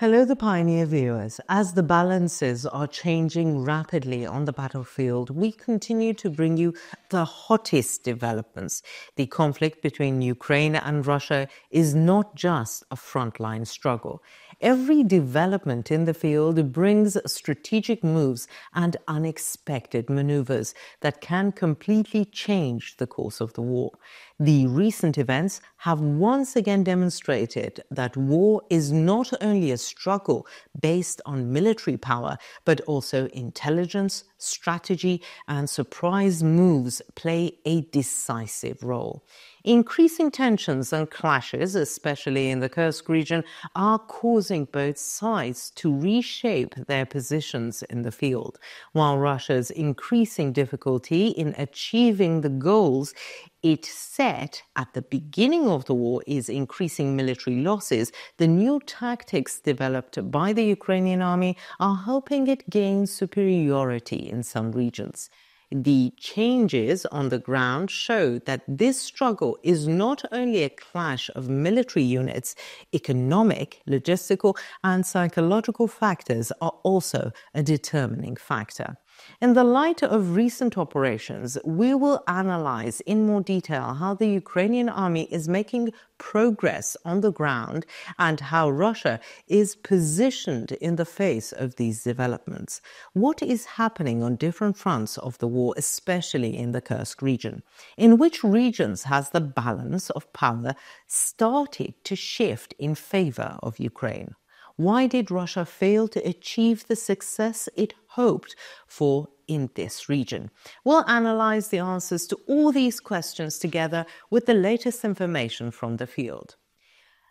Hello, the Pioneer viewers. As the balances are changing rapidly on the battlefield, we continue to bring you the hottest developments. The conflict between Ukraine and Russia is not just a frontline struggle. Every development in the field brings strategic moves and unexpected maneuvers that can completely change the course of the war. The recent events have once again demonstrated that war is not only a struggle based on military power, but also intelligence, strategy, and surprise moves play a decisive role. Increasing tensions and clashes, especially in the Kursk region, are causing both sides to reshape their positions in the field. While Russia's increasing difficulty in achieving the goals it set at the beginning of the war is increasing military losses, the new tactics developed by the Ukrainian army are helping it gain superiority in some regions. The changes on the ground show that this struggle is not only a clash of military units, economic, logistical, and psychological factors are also a determining factor. In the light of recent operations, we will analyze in more detail how the Ukrainian army is making progress on the ground and how Russia is positioned in the face of these developments. What is happening on different fronts of the war, especially in the Kursk region? In which regions has the balance of power started to shift in favor of Ukraine? Why did Russia fail to achieve the success it hoped for in this region? We'll analyze the answers to all these questions together with the latest information from the field.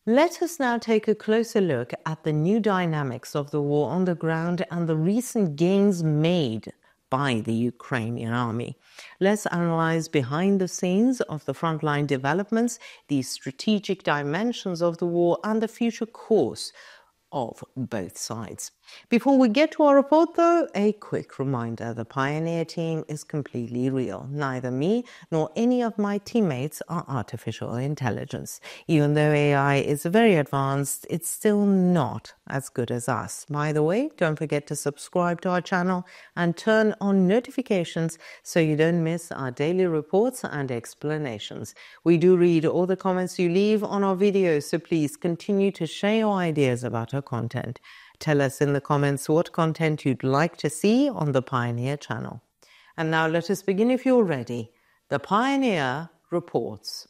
Let us now take a closer look at the new dynamics of the war on the ground and the recent gains made by the Ukrainian army. Let's analyze behind the scenes of the frontline developments, the strategic dimensions of the war, and the future course of both sides. Before we get to our report, though, a quick reminder: the Pioneer team is completely real. Neither me nor any of my teammates are artificial intelligence. Even though AI is very advanced, it's still not as good as us. By the way, don't forget to subscribe to our channel and turn on notifications so you don't miss our daily reports and explanations. We do read all the comments you leave on our videos, so please continue to share your ideas about our content. Tell us in the comments what content you'd like to see on the Pioneer channel. And now let us begin if you're ready. The Pioneer reports.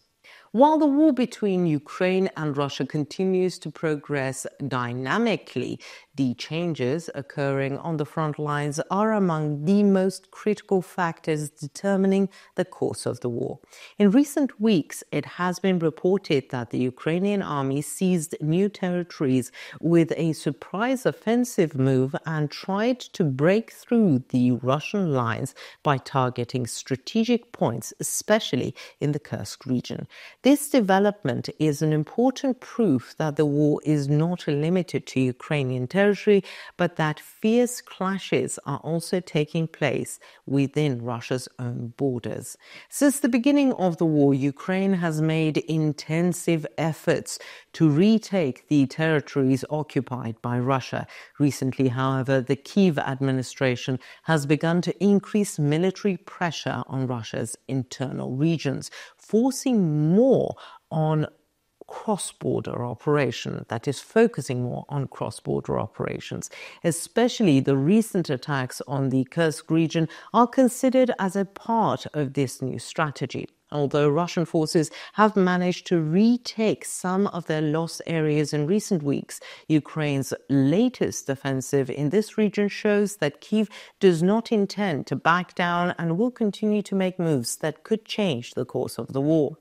While the war between Ukraine and Russia continues to progress dynamically, the changes occurring on the front lines are among the most critical factors determining the course of the war. In recent weeks, it has been reported that the Ukrainian army seized new territories with a surprise offensive move and tried to break through the Russian lines by targeting strategic points, especially in the Kursk region. This development is an important proof that the war is not limited to Ukrainian territory, but that fierce clashes are also taking place within Russia's own borders. Since the beginning of the war, Ukraine has made intensive efforts to retake the territories occupied by Russia. Recently, however, the Kyiv administration has begun to increase military pressure on Russia's internal regions, forcing more on cross-border operation, that is, focusing more on cross-border operations. Especially the recent attacks on the Kursk region are considered as a part of this new strategy. Although Russian forces have managed to retake some of their lost areas in recent weeks, Ukraine's latest offensive in this region shows that Kyiv does not intend to back down and will continue to make moves that could change the course of the war.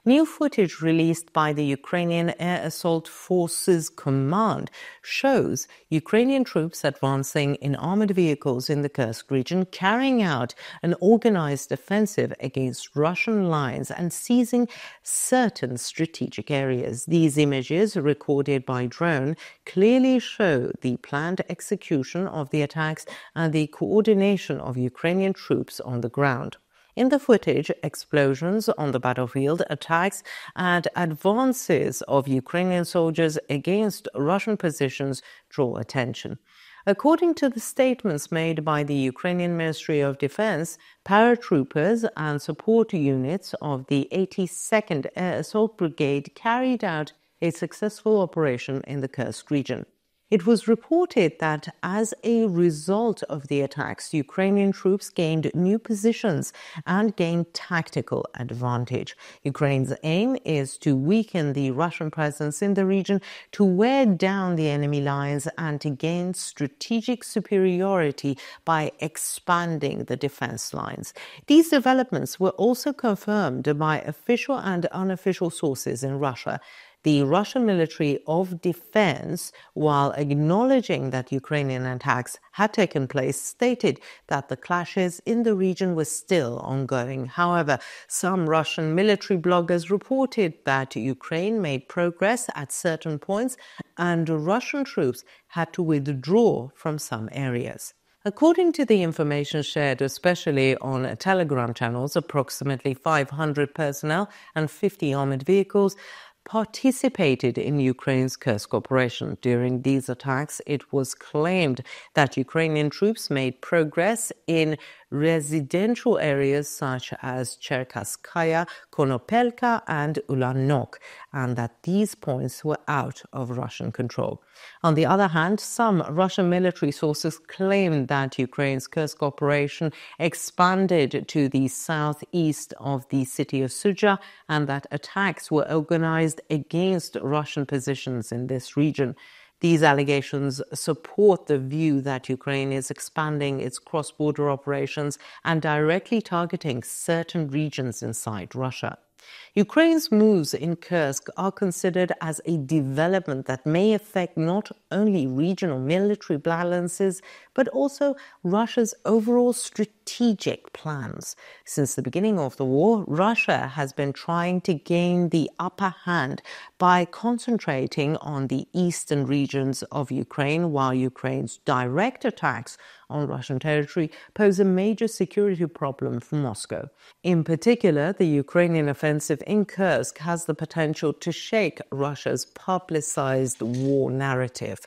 New footage released by the Ukrainian Air Assault Forces Command shows Ukrainian troops advancing in armored vehicles in the Kursk region, carrying out an organized offensive against Russian lines and seizing certain strategic areas. These images, recorded by drone, clearly show the planned execution of the attacks and the coordination of Ukrainian troops on the ground. In the footage, explosions on the battlefield, attacks and advances of Ukrainian soldiers against Russian positions draw attention. According to the statements made by the Ukrainian Ministry of Defense, paratroopers and support units of the 82nd Air Assault Brigade carried out a successful operation in the Kursk region. It was reported that as a result of the attacks, Ukrainian troops gained new positions and gained tactical advantage. Ukraine's aim is to weaken the Russian presence in the region, to wear down the enemy lines, and to gain strategic superiority by expanding the defense lines. These developments were also confirmed by official and unofficial sources in Russia. The Russian Ministry of Defense, while acknowledging that Ukrainian attacks had taken place, stated that the clashes in the region were still ongoing. However, some Russian military bloggers reported that Ukraine made progress at certain points and Russian troops had to withdraw from some areas. According to the information shared, especially on Telegram channels, approximately 500 personnel and 50 armored vehicles participated in Ukraine's Kursk operation. During these attacks, it was claimed that Ukrainian troops made progress in residential areas such as Cherkasskaya, Konopelka and Ulanok, and that these points were out of Russian control. On the other hand, some Russian military sources claimed that Ukraine's Kursk operation expanded to the southeast of the city of Sudzha and that attacks were organized against Russian positions in this region. These allegations support the view that Ukraine is expanding its cross-border operations and directly targeting certain regions inside Russia. Ukraine's moves in Kursk are considered as a development that may affect not only regional military balances, but also Russia's overall strategic plans. Since the beginning of the war, Russia has been trying to gain the upper hand by concentrating on the eastern regions of Ukraine, while Ukraine's direct attacks on Russian territory pose a major security problem for Moscow. In particular, the Ukrainian offensive in Kursk has the potential to shake Russia's publicized war narrative,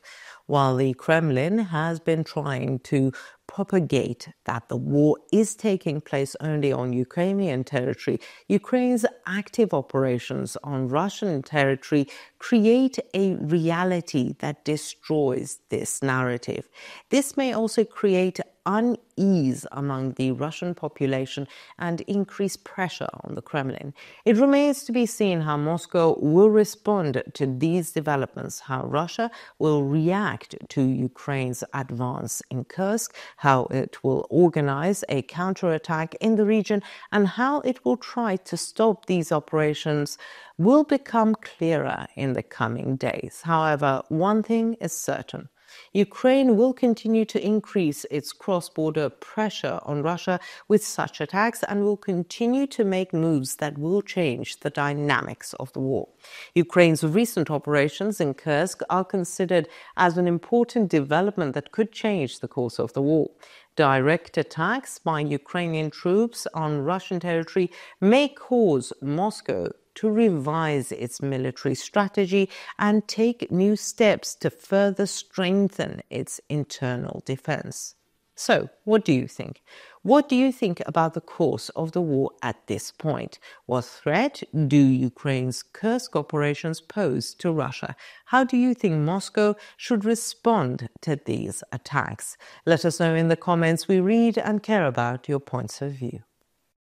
while the Kremlin has been trying to propagate that the war is taking place only on Ukrainian territory. Ukraine's active operations on Russian territory create a reality that destroys this narrative. This may also create unease among the Russian population and increase pressure on the Kremlin. It remains to be seen how Moscow will respond to these developments, how Russia will react to Ukraine's advance in Kursk, how it will organize a counterattack in the region, and how it will try to stop these operations will become clearer in the coming days. However, one thing is certain. Ukraine will continue to increase its cross-border pressure on Russia with such attacks and will continue to make moves that will change the dynamics of the war. Ukraine's recent operations in Kursk are considered as an important development that could change the course of the war. Direct attacks by Ukrainian troops on Russian territory may cause Moscow to revise its military strategy and take new steps to further strengthen its internal defense. So, what do you think? What do you think about the course of the war at this point? What threat do Ukraine's Kursk operations pose to Russia? How do you think Moscow should respond to these attacks? Let us know in the comments. We read and care about your points of view.